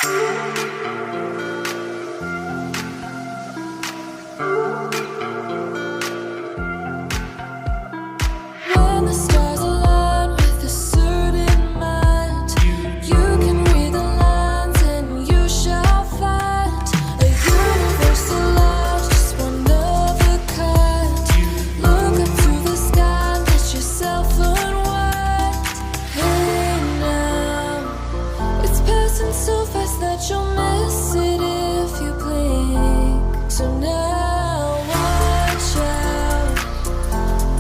When the stars align with a certain mind, you can read the lines and you shall find a universal love, just one of a kind. Look up to the sky, let yourself unwind. Hey now, it's passing so fast that you'll miss it if you blink. So now watch out,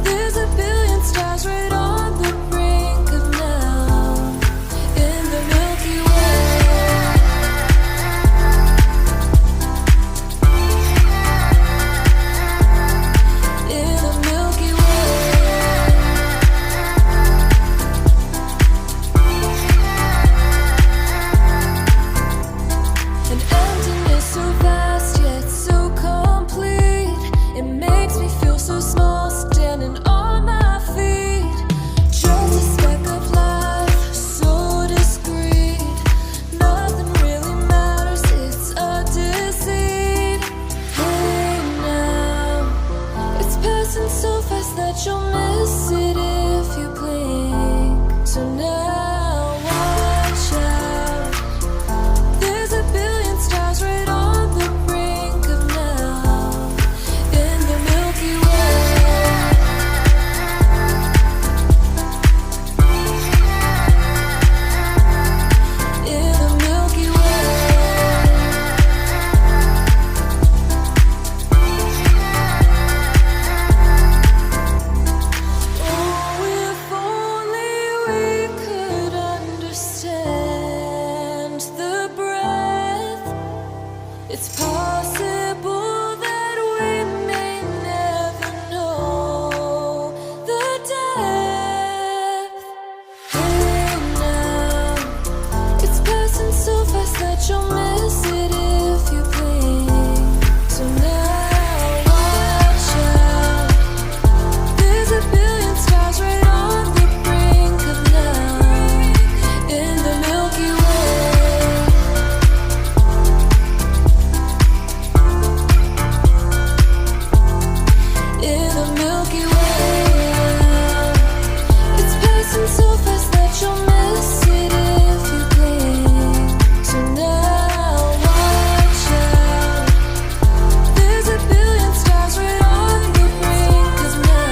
there's a billion stars right on the brink of now, in the Milky Way. In the Milky Way. An emptiness so vast yet so complete. It makes me feel so small standing on my feet. Just a speck of life, so discreet. Nothing really matters, it's a deceit. Hey now, it's passing so fast that you'll miss it if you blink. So now watch out, there's a billion stars right on the brink of now, in the Milky Way. In the Milky Way. Oh, if only we could understand the breath. It's possible that we may never know the depth. Hey now, it's passing so fast that you'll miss it if you blink. So now watch out, there's a billion stars right on the brink of now, in the Milky Way. In the Milky Way. It's passing so fast that you'll miss it if you blink. So now watch out, there's a billion stars right on the brink of now.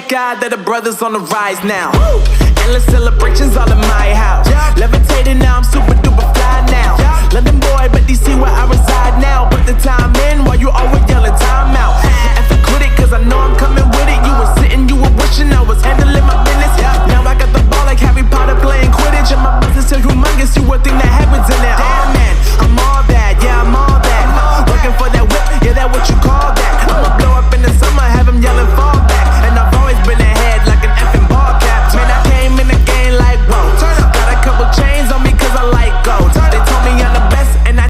God that the brothers on the rise now. Endless celebrations all in my house. Levitating now, I'm super